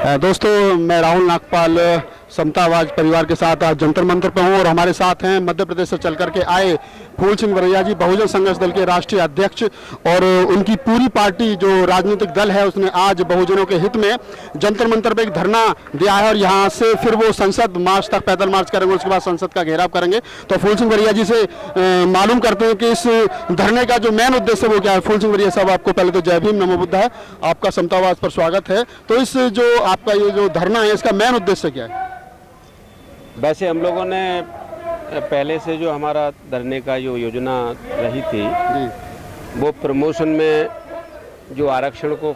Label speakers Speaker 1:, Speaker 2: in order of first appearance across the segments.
Speaker 1: दोस्तों, मैं राहुल नागपाल समतावाद परिवार के साथ आज जंतर मंतर पर हूँ और हमारे साथ हैं मध्य प्रदेश से चल करके आए फूल सिंह बरैया जी, बहुजन संघर्ष दल के राष्ट्रीय अध्यक्ष। और उनकी पूरी पार्टी जो राजनीतिक दल है उसने आज बहुजनों के हित में जंतर मंतर पर एक धरना दिया है और यहाँ से फिर वो संसद मार्च तक पैदल मार्च करेंगे, उसके बाद संसद का घेराव करेंगे। तो फूल सिंह बरैया जी से मालूम करते हैं कि इस धरने का जो मेन उद्देश्य वो क्या है। फूल सिंह बरैया साहब, आपको पहले तो जय भीम, नमो बुद्ध है, आपका समतावाद पर स्वागत है। तो इस जो आपका ये जो धरना है इसका मेन उद्देश्य क्या है?
Speaker 2: वैसे हम लोगों ने पहले से जो हमारा धरने का जो योजना रही थी
Speaker 1: जी,
Speaker 2: वो प्रमोशन में जो आरक्षण को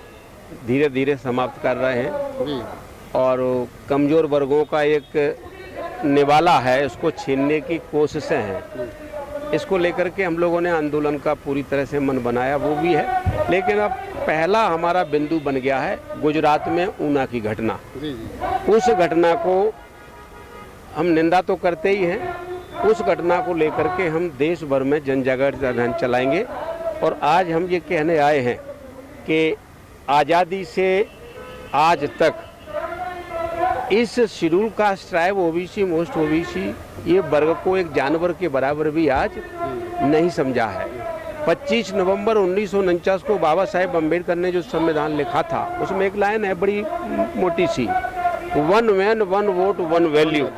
Speaker 2: धीरे धीरे समाप्त कर रहे हैं
Speaker 1: जी,
Speaker 2: और कमज़ोर वर्गों का एक निवाला है उसको छीनने की कोशिशें हैं। इसको लेकर के हम लोगों ने आंदोलन का पूरी तरह से मन बनाया, वो भी है। लेकिन अब पहला हमारा बिंदु बन गया है गुजरात में ऊना की घटना।
Speaker 1: जी, जी।
Speaker 2: उस घटना को हम निंदा तो करते ही हैं, उस घटना को लेकर के हम देश भर में जन जागरण अभियान चलाएंगे। और आज हम ये कहने आए हैं कि आज़ादी से आज तक इस schedule caste tribe, OBC, most OBC, ये वर्ग को एक जानवर के बराबर भी आज नहीं समझा है। 25 नवंबर 1949 को बाबा साहेब अम्बेडकर ने जो संविधान लिखा था उसमें एक लाइन है बड़ी मोटी सी, 1 मैन 1 वोट 1 वैल्यू।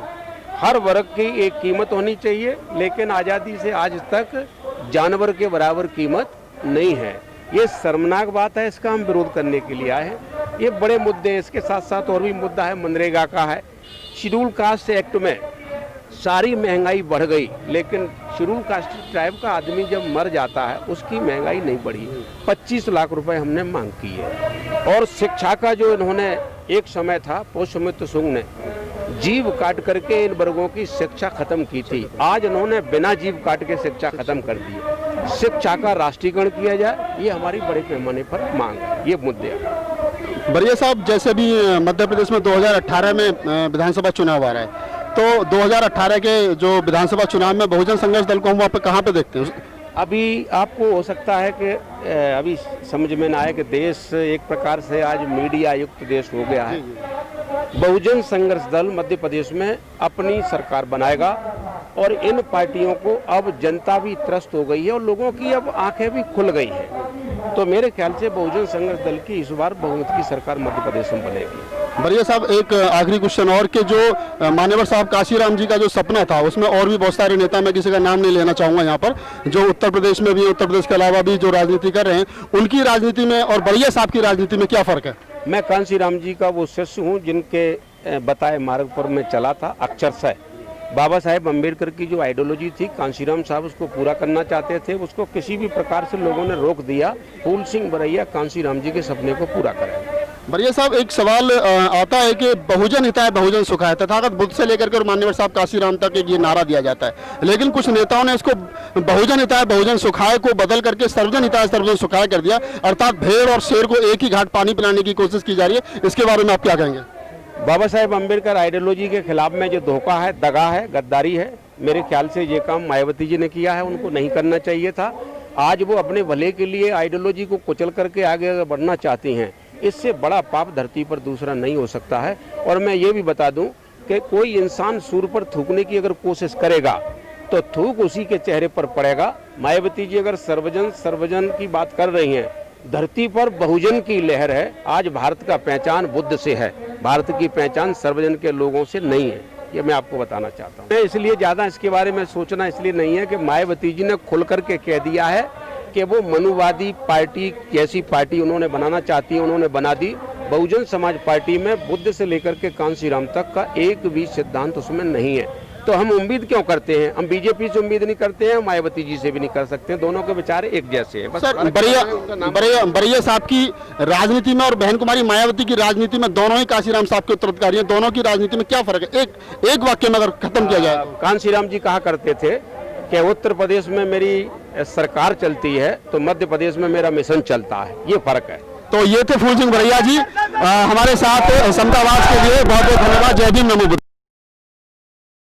Speaker 2: हर वर्ग की एक कीमत होनी चाहिए, लेकिन आज़ादी से आज तक जानवर के बराबर कीमत नहीं है। ये शर्मनाक बात है, इसका हम विरोध करने के लिए आए हैं। ये बड़े मुद्दे हैं, इसके साथ साथ और भी मुद्दा है, मनरेगा का है। शेड्यूल कास्ट एक्ट में सारी महंगाई बढ़ गई, लेकिन शेड्यूल कास्ट ट्राइब का आदमी जब मर जाता है उसकी महंगाई नहीं बढ़ी। 25 लाख रुपए हमने मांग की है। और शिक्षा का जो इन्होंने एक समय था, पुष्यमित्र सुंग ने जीव काट करके इन वर्गों की शिक्षा खत्म की थी, आज इन्होंने बिना जीव काट के शिक्षा खत्म कर दी है। शिक्षा का राष्ट्रीयकरण किया जाए, ये हमारी बड़े पैमाने पर मांग है। ये मुद्दे हैं।
Speaker 1: बरैया साहब, जैसे भी मध्य प्रदेश में 2018 में विधानसभा चुनाव आ रहा है, तो 2018 के जो विधानसभा चुनाव में बहुजन संघर्ष दल को हम वहाँ पे कहाँ पे देखते हैं?
Speaker 2: अभी आपको हो सकता है कि अभी समझ में ना आए कि देश एक प्रकार से आज मीडिया युक्त देश हो गया है। बहुजन संघर्ष दल मध्य प्रदेश में अपनी सरकार बनाएगा और इन पार्टियों को अब जनता भी त्रस्त हो गई है और लोगों की अब आंखें भी खुल गई हैं। तो मेरे ख्याल से बहुजन संघर्ष दल की इस बार बहुमत की सरकार मध्य प्रदेश में बनेगी।
Speaker 1: बरैया साहब, एक आखिरी क्वेश्चन और कि जो मान्यवर साहब काशीराम जी का जो सपना था उसमें और भी बहुत सारे नेता, मैं किसी का नाम नहीं लेना चाहूँगा यहाँ पर, जो उत्तर प्रदेश में भी, उत्तर प्रदेश के अलावा भी जो राजनीति कर रहे हैं, उनकी राजनीति में और बरैया साहब की राजनीति में क्या फ़र्क है?
Speaker 2: मैं कांशीराम जी का वो शिष्य हूँ जिनके बताए मार्ग पर मैं चला था अक्षरशः। बाबा साहेब अम्बेडकर की जो आइडियोलॉजी थी, कांशीराम साहब उसको पूरा करना चाहते थे, उसको किसी भी प्रकार से लोगों ने रोक दिया। फूल सिंह बरैया कांशीराम जी के सपने को पूरा करेंगे।
Speaker 1: बरैया साहब, एक सवाल आता है कि बहुजन हिताय बहुजन सुखाय, तथागत बुद्ध से लेकर के और मान्यवर साहब काशीराम तक एक ये नारा दिया जाता है, लेकिन कुछ नेताओं ने इसको बहुजन हिताय बहुजन सुखाय को बदल करके सर्वजन हिताय सर्वजन सुखाय कर दिया, अर्थात भेड़ और शेर को एक ही घाट पानी पिलाने की कोशिश की जा रही है। इसके बारे में आप क्या कहेंगे?
Speaker 2: बाबा साहेब अम्बेडकर आइडियोलॉजी के खिलाफ में जो धोखा है, दगा है, गद्दारी है, मेरे ख्याल से ये काम मायावती जी ने किया है, उनको नहीं करना चाहिए था। आज वो अपने भले के लिए आइडियोलॉजी को कुचल करके आगे बढ़ना चाहती हैं। इससे बड़ा पाप धरती पर दूसरा नहीं हो सकता है। और मैं ये भी बता दूं कि कोई इंसान सूर पर थूकने की अगर कोशिश करेगा तो थूक उसी के चेहरे पर पड़ेगा। मायावती जी अगर सर्वजन की बात कर रही हैं, धरती पर बहुजन की लहर है। आज भारत का पहचान बुद्ध से है, भारत की पहचान सर्वजन के लोगों से नहीं है। ये मैं आपको बताना चाहता हूँ। इसलिए ज़्यादा इसके बारे में सोचना इसलिए नहीं है कि मायावती जी ने खुल करके कह दिया है कि वो मनुवादी पार्टी कैसी पार्टी उन्होंने बनाना चाहती है, उन्होंने बना दी। बहुजन समाज पार्टी में बुद्ध से लेकर के कांशीराम तक का एक भी सिद्धांत उसमें नहीं है। तो हम उम्मीद क्यों करते हैं? हम बीजेपी से उम्मीद नहीं करते हैं, मायावती जी से भी नहीं कर सकते हैं। दोनों के विचार एक जैसे हैं।
Speaker 1: सर, बरैया साहब की राजनीति में और बहन कुमारी मायावती की राजनीति में, दोनों ही काशीराम साहब के उत्तराधिकारी हैं, दोनों की राजनीति में क्या फर्क है? एक वाक्य में अगर खत्म किया जाए।
Speaker 2: कांशीराम जी कहा करते थे कि उत्तर प्रदेश में मेरी सरकार चलती है तो मध्य प्रदेश में मेरा मिशन चलता है। ये फर्क है।
Speaker 1: तो ये थे फूल सिंह बरैया जी हमारे साथ समतावाद के लिए। बहुत बहुत धन्यवाद। जय भीम, नमो बुद्ध।